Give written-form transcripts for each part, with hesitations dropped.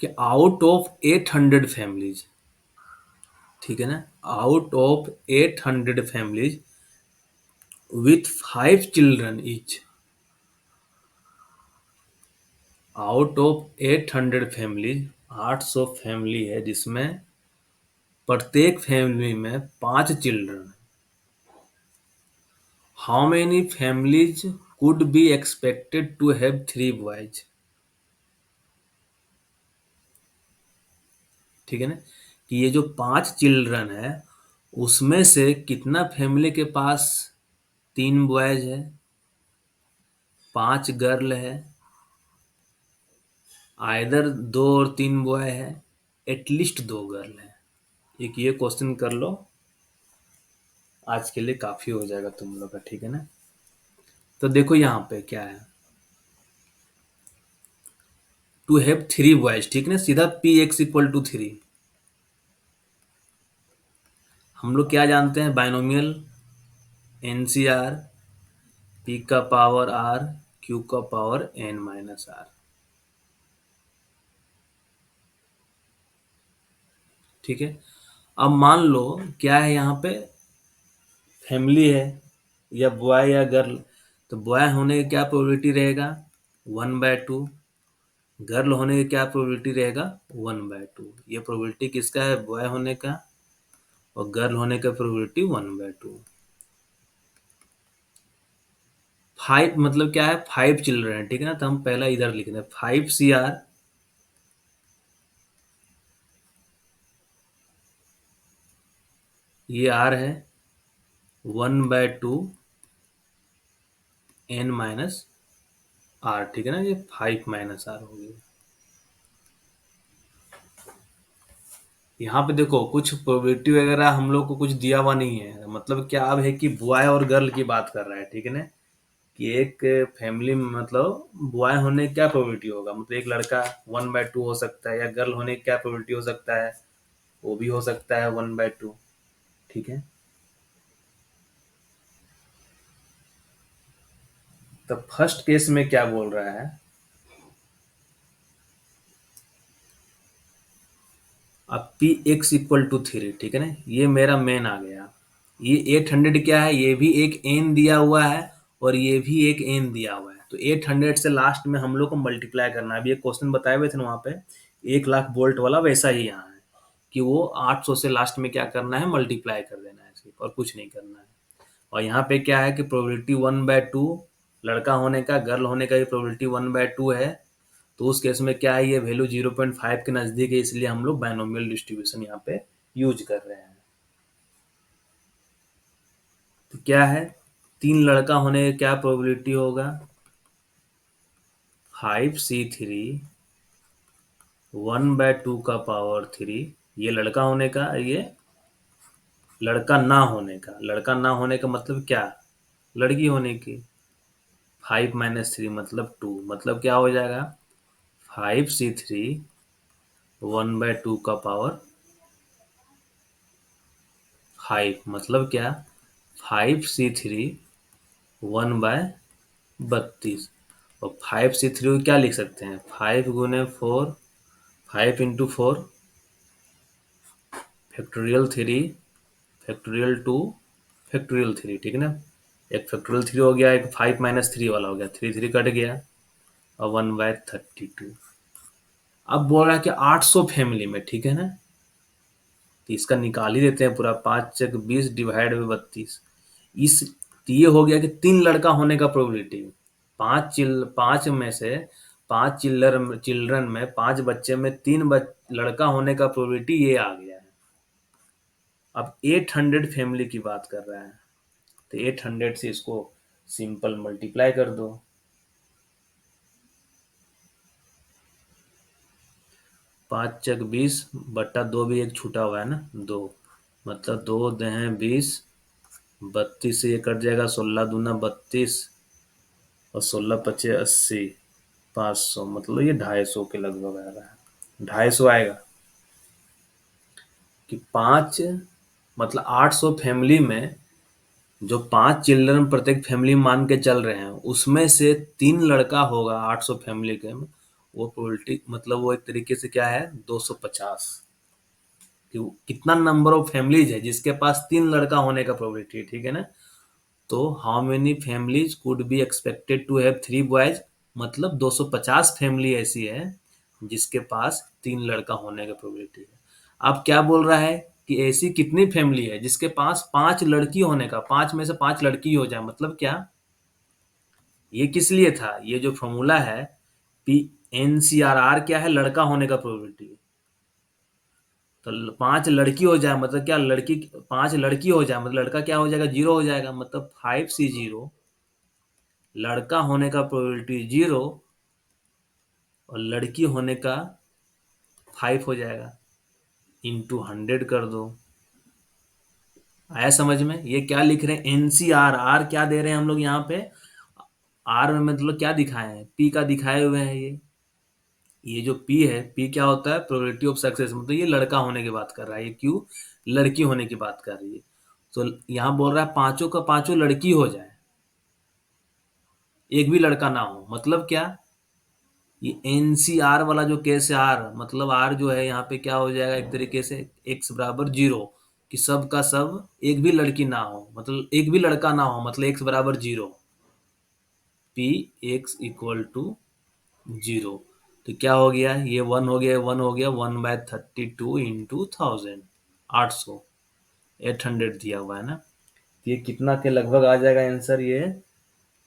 कि out of 800 families, ठीक है ना, out of 800 families with 5 children each, out of 800 families, 800 family है जिसमें प्रत्येक फैमिली में 5 children, how many families could be expected to have 3 boys, ठीक है ना, कि ये जो 5 चिल्ड्रन है उसमें से कितना फैमिली के पास 3 बॉयज है, 5 गर्ल है, आइदर 2 और 3 बॉय है, एटलीस्ट 2 गर्ल है। एक ये क्वेश्चन कर लो, आज के लिए काफी हो जाएगा तुम लोग का, ठीक है ना। तो देखो यहाँ पे क्या है, टू हैव 3 बॉयज, ठीक है ना, सीधा पी एक्स इक्वल टू 3। हम लोग क्या जानते हैं, बाइनोमियल एनसीआर, पी का पावर आर, क्यू का पावर एन माइनस आर, ठीक है। अब मान लो क्या है यहाँ पे, फैमिली है या बॉय या गर्ल, तो बॉय होने का क्या प्रोबेबिलिटी रहेगा, 1/2, गर्ल होने का क्या प्रोबेबिलिटी रहेगा, 1/2। ये प्रोबेबिलिटी किसका है, बॉय होने का, और गर्ल होने का प्रोबेबिलिटी 1/2। 5 मतलब क्या है, 5 चिल्ड्रन है, ठीक है ना, तो हम पहला इधर लिख दें 5 CR, ये आर है, 1/2 n माइनस आर, ठीक है ना, ये 5 माइनस आर हो गया। यहाँ पे देखो कुछ प्रोबेबिलिटी वगैरह हम लोग को कुछ दिया हुआ नहीं है, मतलब क्या अब है कि बॉय और गर्ल की बात कर रहा है, ठीक है ना, कि एक फैमिली में मतलब बॉय होने की क्या प्रोबेबिलिटी होगा, मतलब एक लड़का 1/2 हो सकता है, या गर्ल होने की क्या प्रोबेबिलिटी हो सकता है, वो भी हो सकता है 1/2, ठीक है। तो फर्स्ट केस में क्या बोल रहा है, अब पी एक्स इक्वल टू 3, ठीक है ना, ये मेरा मेन आ गया, ये 800 क्या है, ये भी एक एन दिया हुआ है और ये भी एक एन दिया हुआ है, तो 800 से लास्ट में हम लोग को मल्टीप्लाई करना है। अभी एक क्वेश्चन बताए हुए थे ना वहाँ पे 1 लाख वोल्ट वाला, वैसा ही यहाँ है कि वो 800 से लास्ट में क्या करना है, मल्टीप्लाई कर देना है सिर्फ, और कुछ नहीं करना है। और यहाँ पे क्या है कि प्रोबेबिलिटी 1/2, लड़का होने का गर्ल होने का भी प्रोबेबिलिटी 1/2 है, तो उस केस में क्या है, ये वैल्यू 0.5 के नजदीक है, इसलिए हम लोग बाइनोमियल डिस्ट्रीब्यूशन यहाँ पे यूज कर रहे हैं। तो क्या है, 3 लड़का होने का क्या प्रोबेबिलिटी होगा, 5C3 1/2 का पावर 3, ये लड़का होने का, ये लड़का ना होने का, लड़का ना होने का मतलब क्या, लड़की होने की, 5 - 3 मतलब 2, मतलब क्या हो जाएगा, 5C3 1/2 का पावर 5, मतलब क्या, 5C3 1/32, और 5C3 को क्या लिख सकते हैं, 5 × 4, 5 × 4 फैक्टोरियल 3 फैक्टोरियल 2 फैक्टोरियल 3, ठीक है ना, एक फैक्टोरियल 3 हो गया, एक 5 - 3 वाला हो गया, 3 कट गया, और 1/32। अब बोल रहा है कि 800 फैमिली में, ठीक है ना, तो इसका निकाल ही देते हैं पूरा, 5 × 20 डिवाइड बाई 32, इस, तो ये हो गया कि 3 लड़का होने का प्रोबेबिलिटी, 5 में से 5 चिल्ड्रन में, 5 बच्चे में 3 लड़का होने का प्रोबेबिलिटी ये आ गया है। अब 800 फैमिली की बात कर रहा है, तो 800 से इसको सिंपल मल्टीप्लाई कर दो, 5 × 20 / 2 भी एक छूटा हुआ है ना, 2, मतलब 2 दहें 20, 32 से ये कट जाएगा, 16×2 = 32, और 16×5 = 80, 500, मतलब ये 250 के लगभग आ रहा है, 250 आएगा कि 5, मतलब 800 फैमिली में जो 5 चिल्ड्रन प्रत्येक फैमिली मान के चल रहे हैं, उसमें से 3 लड़का होगा 800 फैमिली के में, वो प्रोबेबिलिटी मतलब वो एक तरीके से क्या है 250 कि कितना नंबर ऑफ फैमिलीज है जिसके पास 3 लड़का होने का प्रोबेबिलिटी है, ठीक है ना। तो how many families could be expected to have 3 boys, मतलब 250 फैमिली ऐसी है जिसके पास 3 लड़का होने का प्रोबेबिलिटी है। अब क्या बोल रहा है कि ऐसी कितनी फैमिली है जिसके पास 5 लड़की होने का, 5 में से 5 लड़की हो जाए, मतलब क्या। ये किस लिए था, ये जो फॉर्मूला है पी NCRR क्या है, लड़का होने का प्रोबेबिलिटी। तो 5 लड़की हो जाए मतलब क्या, लड़की 5 लड़की हो जाए मतलब लड़का क्या हो जाएगा, 0 हो जाएगा, मतलब 5C0 लड़का होने का प्रोबेबिलिटी 0 और लड़की होने का 5 हो जाएगा, इंटू 100 कर दो। आया समझ में। ये क्या लिख रहे हैं, एनसीआर, आर क्या दे रहे हैं हम लोग यहाँ पे, आर में मतलब क्या दिखाए हैं, पी का दिखाए हुए हैं। ये जो पी है, पी क्या होता है, प्रोबेबिलिटी ऑफ सक्सेस, मतलब ये लड़का होने की बात कर रहा है, ये क्यू लड़की होने की बात कर रही है। तो यहाँ बोल रहा है पांचों का पांचों लड़की हो जाए, एक भी लड़का ना हो, मतलब क्या, ये एनसीआर वाला जो केस है, आर मतलब आर जो है यहाँ पे क्या हो जाएगा, एक तरीके से एक्स बराबर 0, कि सब का सब एक भी लड़की ना हो, मतलब एक भी लड़का ना हो, मतलब एक्स बराबर 0, पी एक्स इक्वल टू 0। तो क्या हो गया, ये 1 हो गया, 1 हो गया, 1/32 इंटू 1000, 800, 800 दिया हुआ है ना। ये कितना के लगभग आ जाएगा आंसर, ये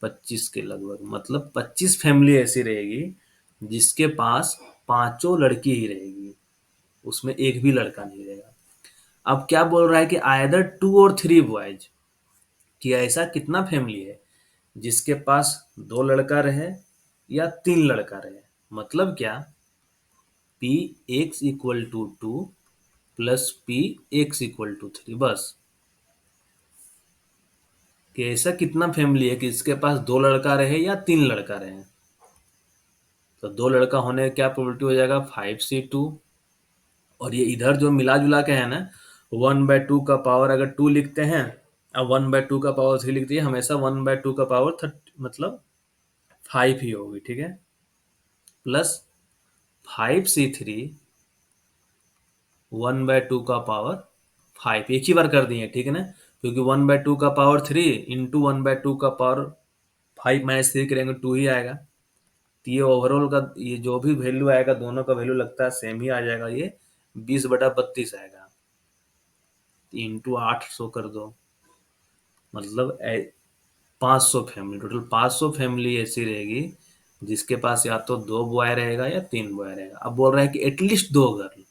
25 के लगभग, मतलब 25 फैमिली ऐसी रहेगी जिसके पास पांचों लड़की ही रहेगी, उसमें एक भी लड़का नहीं रहेगा। अब क्या बोल रहा है कि आइदर 2 और 3 बॉयज, कि ऐसा कितना फैमिली है जिसके पास 2 लड़का रहे या 3 लड़का रहे, मतलब क्या, P X equal to 2 plus P X equal to 3, बस। कि ऐसा कितना फैमिली है कि इसके पास 2 लड़का रहे या 3 लड़का रहे। तो 2 लड़का होने का क्या प्रोबेबिलिटी हो जाएगा, 5C2। और ये इधर जो मिला जुला के है ना, 1/2 का पावर अगर 2 लिखते हैं, अब 1/2 का पावर 3 लिखते हैं, हमेशा 1/2 का पावर 30 मतलब 5 ही होगी, ठीक है, प्लस 5C3 1/2 का पावर 5, एक ही बार कर दिए, ठीक है ना, क्योंकि 1/2 का पावर 3 इंटू 1/2 का पावर 5 माइनस 3 करेंगे 2 ही आएगा। तो ये ओवरऑल का ये जो भी वैल्यू आएगा, दोनों का वैल्यू लगता है सेम ही आ जाएगा, ये 20/32 आएगा, इंटू 800 कर दो, मतलब 500 फैमिली, टोटल 500 फैमिली ऐसी रहेगी जिसके पास या तो 2 बॉय रहेगा या 3 बॉय रहेगा। अब बोल रहा है कि एटलीस्ट 2 गर्ल,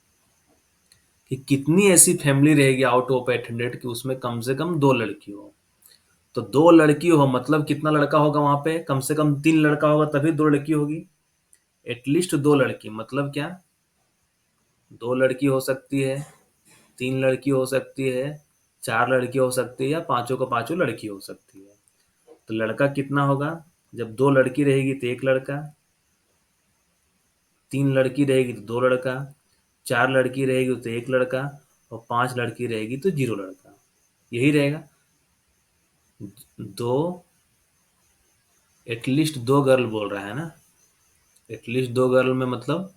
कि कितनी ऐसी फैमिली रहेगी आउट ऑफ 800 कि उसमें कम से कम 2 लड़की हो। तो 2 लड़की हो मतलब कितना लड़का होगा वहां पे, कम से कम 3 लड़का होगा तभी 2 लड़की होगी। एटलीस्ट 2 लड़की मतलब क्या, 2 लड़की हो सकती है, 3 लड़की हो सकती है, 4 लड़की हो सकती है, या पांचों का पांचों लड़की हो सकती है। तो लड़का कितना होगा, जब 2 लड़की रहेगी तो 1 लड़का, 3 लड़की रहेगी तो 2 लड़का, 4 लड़की रहेगी तो 1 लड़का, और 5 लड़की रहेगी तो 0 लड़का, यही रहेगा। दो, एटलीस्ट 2 गर्ल बोल रहा है ना, एटलीस्ट 2 गर्ल में मतलब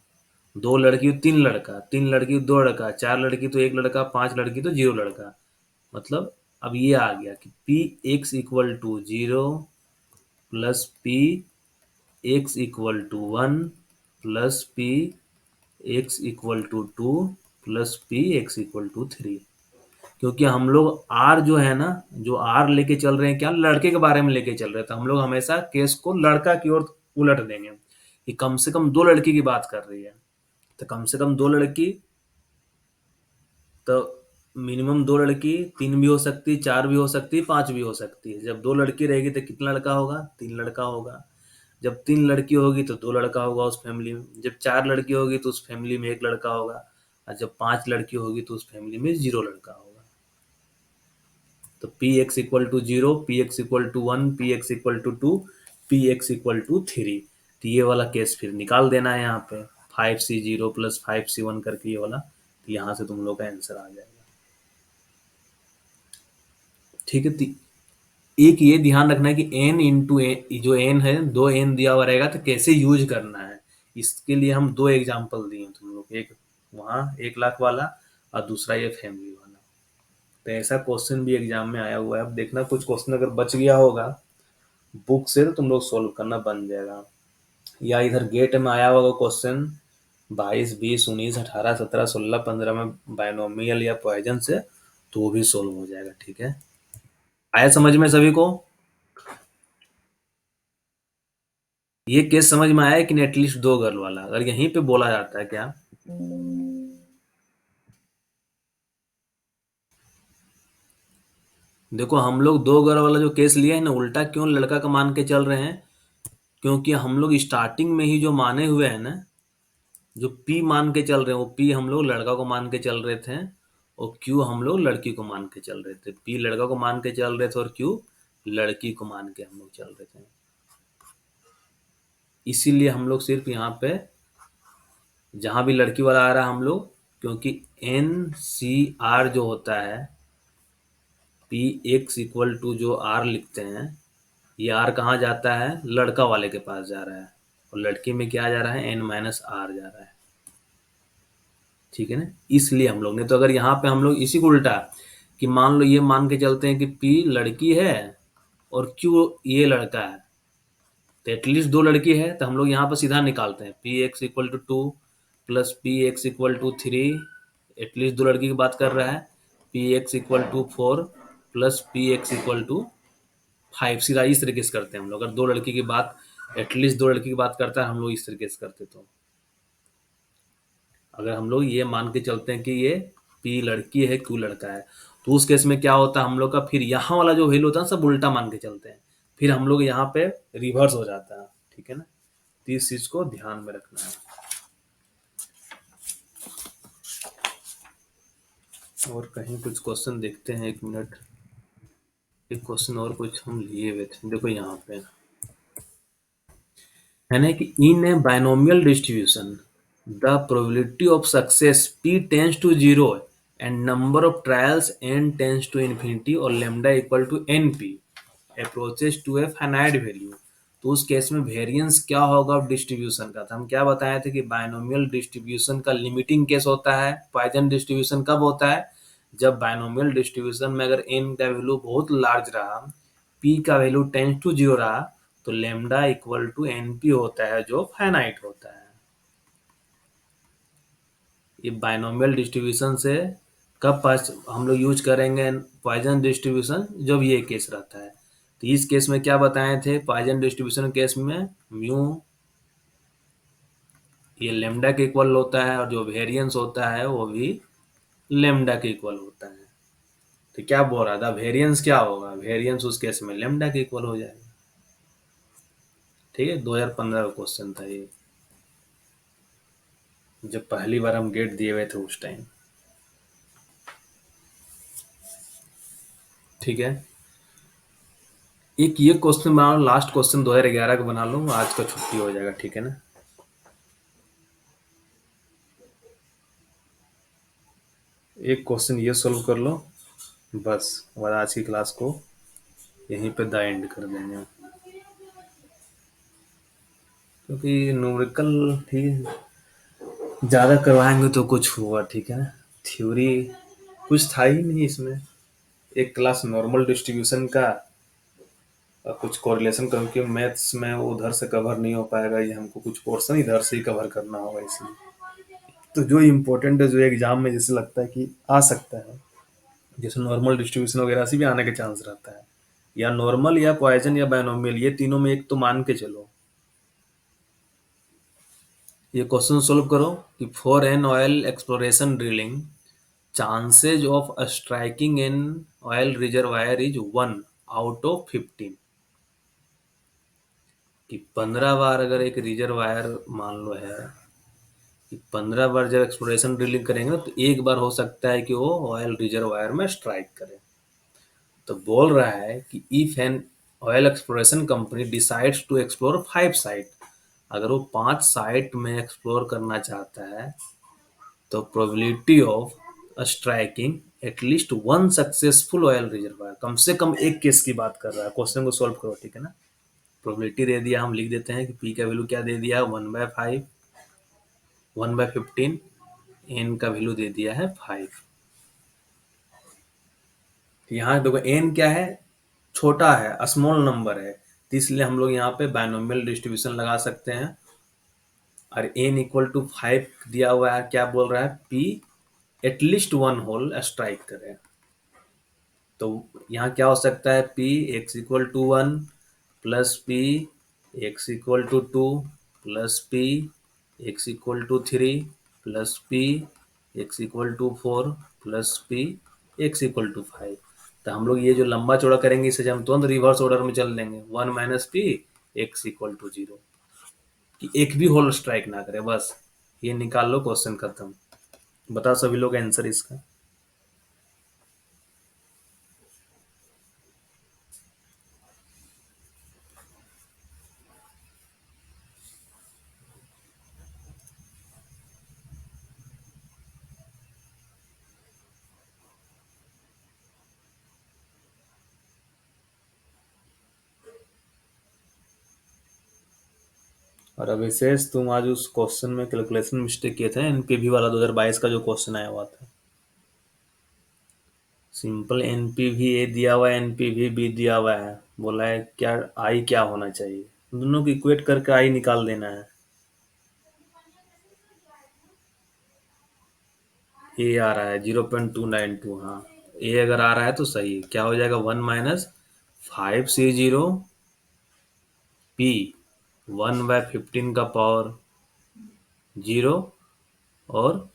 2 लड़की 3 लड़का, 3 लड़की 2 लड़का, 4 लड़की तो 1 लड़का, 5 लड़की तो 0 लड़का, मतलब अब ये आ गया कि P X equal to 0 plus P X equal to 1 plus P X equal to 2 plus P X equal to 3। क्योंकि हम लोग आर जो है ना, जो आर लेके चल रहे हैं क्या, लड़के के बारे में लेके चल रहे थे हम लोग, हमेशा केस को लड़का की ओर उलट देंगे, कि कम से कम 2 लड़की की बात कर रही है। तो कम से कम 2 लड़की, तो मिनिमम 2 लड़की, 3 भी हो सकती, 4 भी हो सकती, 5 भी हो सकती है। जब 2 लड़की रहेगी तो कितना लड़का होगा, 3 लड़का होगा। जब 3 लड़की होगी तो 2 लड़का होगा उस फैमिली में। जब 4 लड़की होगी तो उस फैमिली में 1 लड़का होगा, और जब 5 लड़की होगी तो उस फैमिली में 0 लड़का होगा। तो P X equal to 0, P X equal to 1, P X equal to 2, P X equal to 3। तो ये वाला केस फिर निकाल देना है यहाँ पे, 5C0 प्लस 5C1 करके ये वाला, तो यहाँ से तुम लोग का आंसर आ जाएगा, ठीक है। एक ये ध्यान रखना है कि n इंटू जो n है, 2 n दिया हुआ रहेगा तो कैसे यूज करना है, इसके लिए हम दो एग्जाम्पल दिए तुम लोग, एक वहाँ 1 लाख वाला और दूसरा ये फैमिली वाला। तो ऐसा क्वेश्चन भी एग्जाम में आया हुआ है। अब देखना कुछ क्वेश्चन अगर बच गया होगा बुक से तो तुम लोग सोल्व करना बन जाएगा, या इधर गेट में आया होगा क्वेश्चन 22, 20, 19, 18, 17, 16, 15 में बायनोमियल या पॉइजन से, तो वो भी सोल्व हो जाएगा। ठीक है, आया समझ में सभी को? ये केस समझ में आया कि नहीं? एटलीस्ट दो गर्ल वाला अगर यहीं पे बोला जाता है क्या, देखो हम लोग दो गर्ल वाला जो केस लिया है ना, उल्टा क्यों लड़का का मान के चल रहे हैं? क्योंकि हम लोग स्टार्टिंग में ही जो माने हुए हैं ना, जो पी मान के चल रहे हैं, वो पी हम लोग लड़का को मान के चल रहे थे और क्यू हम लोग लड़की को मान के चल रहे थे। पी लड़का को मान के चल रहे थे और क्यू लड़की को मान के हम लोग चल रहे थे। इसीलिए हम लोग सिर्फ यहाँ पे जहां भी लड़की वाला आ रहा है हम लोग, क्योंकि एन सी आर जो होता है, पी एक्स इक्वल टू जो आर लिखते हैं, ये आर कहाँ जाता है? लड़का वाले के पास जा रहा है, और लड़की में क्या जा रहा है? एन माइनस आर जा रहा है। ठीक है ना, इसलिए हम लोग ने, तो अगर यहाँ पे हम लोग इसी को उल्टा कि मान लो ये मान के चलते हैं कि पी लड़की है और क्यू ये लड़का है, तो एटलीस्ट दो लड़की है, तो हम लोग यहाँ पर सीधा निकालते हैं P X equal to 2 plus P X equal to 3, at least दो लड़की की बात कर रहा है, P X equal to 4 plus P X equal to 5। सीधा इस तरीके से करते हैं हम लोग। अगर दो लड़की की बात, एटलीस्ट दो लड़की की बात करता है, हम लोग इस तरीके से करते। तो अगर हम लोग ये मान के चलते हैं कि ये पी लड़की है क्यू लड़का है, तो उस केस में क्या होता है हम लोग का, फिर यहाँ वाला जो वैल्यू होता है सब उल्टा मान के चलते हैं, फिर हम लोग यहाँ पे रिवर्स हो जाता है। ठीक है ना, तो इस चीज को ध्यान में रखना है। और कहीं कुछ क्वेश्चन देखते हैं, 1 मिनट। एक क्वेश्चन और कुछ हम लिए हुए थे, देखो यहाँ पे है ना कि in a binomial distribution the probability of success p tends to zero and number of trials n tends to infinity और lambda equal to np approaches to a finite value. तो उस केस में वेरिएंस क्या होगा distribution का? तो हम क्या बताए थे कि बाइनोमियल डिस्ट्रीब्यूशन का लिमिटिंग केस होता है। पॉइजन डिस्ट्रीब्यूशन कब होता है? जब बाइनोमियल डिस्ट्रीब्यूशन में अगर n का वैल्यू बहुत लार्ज रहा, p का वैल्यू टेंस टू जीरो रहा, तो लेमडा इक्वल टू np होता है जो फाइनाइट होता है। ये बाइनोमियल डिस्ट्रीब्यूशन से कब पास हम लोग यूज करेंगे पॉइजन डिस्ट्रीब्यूशन? जब ये केस रहता है। तो इस केस में क्या बताए थे? पॉइजन डिस्ट्रीब्यूशन केस में म्यू ये लेमडा के इक्वल होता है और जो वेरिएंस होता है वो भी लेमडा के इक्वल होता है। तो क्या बोल रहा था, वेरिएंस क्या होगा? वेरिएंस उस केस में लेमडा के इक्वल हो जाएगा। ठीक है, 2015 का क्वेश्चन था ये, जब पहली बार हम गेट दिए हुए थे उस टाइम। ठीक है, एक ये क्वेश्चन बना लो, लास्ट क्वेश्चन 2011 का बना लो, आज का छुट्टी हो जाएगा। ठीक है ना, एक क्वेश्चन ये सोल्व कर लो बस, और आज की क्लास को यहीं पे द एंड कर देंगे, क्योंकि न्यूमेरिकल ही ज़्यादा करवाएंगे तो कुछ हुआ। ठीक है ना, थ्योरी कुछ था ही नहीं इसमें। एक क्लास नॉर्मल डिस्ट्रीब्यूशन का और कुछ कोरिलेशन, क्योंकि मैथ्स में उधर से कवर नहीं हो पाएगा, ये हमको कुछ पोर्शन इधर से ही कवर करना होगा। इसलिए तो जो इम्पोर्टेंट है, जो एग्जाम में जैसे लगता है कि आ सकता है, जैसे नॉर्मल डिस्ट्रीब्यूशन वगैरह से भी आने के चांस रहता है, या नॉर्मल या पॉइजन या बायनोमियल, ये तीनों में एक तो मान के चलो। ये क्वेश्चन सोल्व करो कि for an oil exploration drilling chances of striking an oil reservoir is 1/15। कि 15 बार अगर एक रिजर्वायर मान लो है कि 15 बार जब एक्सप्लोरेशन ड्रिलिंग करेंगे तो एक बार हो सकता है कि वो ऑयल रिजर्वायर में स्ट्राइक करे। तो बोल रहा है कि if an oil exploration company decides to explore 5 site, अगर वो 5 साइट में एक्सप्लोर करना चाहता है, तो probability of striking at least one successful oil reservoir, कम से कम एक केस की बात कर रहा है। क्वेश्चन को सोल्व करो। ठीक है ना, प्रोबेबिलिटी दे दिया, हम लिख देते हैं कि पी का वैल्यू क्या दे दिया, 1/5 1/15, एन का वैल्यू दे दिया है 5। यहाँ देखो एन क्या है, छोटा है, स्मॉल नंबर है, तो इसलिए हम लोग यहाँ पे बायनोमियल डिस्ट्रीब्यूशन लगा सकते हैं। और एन इक्वल टू 5 दिया हुआ है, क्या बोल रहा है, P at least one hole strike करें। तो यहाँ क्या हो सकता है, P X equal to 1 plus P X equal to 2 plus P X equal to 3 plus P X equal to 4 plus P X equal to 5। तो हम लोग ये जो लंबा चौड़ा करेंगे इसे हम तुरंत रिवर्स ऑर्डर में चल लेंगे, 1 minus P X equal to 0, कि एक भी होल स्ट्राइक ना करे, बस ये निकाल लो, क्वेश्चन खत्म। बताओ सभी लोग आंसर इसका। और अभिशेष तुम आज उस क्वेश्चन में कैलकुलेशन मिस्टेक किए थे, एनपीवी वाला 2022 का जो क्वेश्चन आया हुआ था। सिंपल एनपीवी ए दिया हुआ है, एनपीवी बी दिया हुआ है, बोला है क्या आई क्या होना चाहिए, दोनों को इक्वेट करके आई निकाल देना है। ए आ रहा है 0.292, हाँ ए अगर आ रहा है तो सही है। क्या हो जाएगा, 1 माइनस 5C0 पी 1/15 का पावर 0 और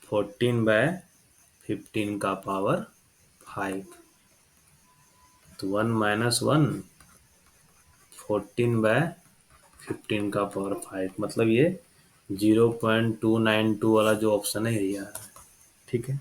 14/15 का पावर 5। तो 1 माइनस 1 14/15 का पावर 5, मतलब ये 0.292 वाला जो ऑप्शन है यही आ रहा है। ठीक है।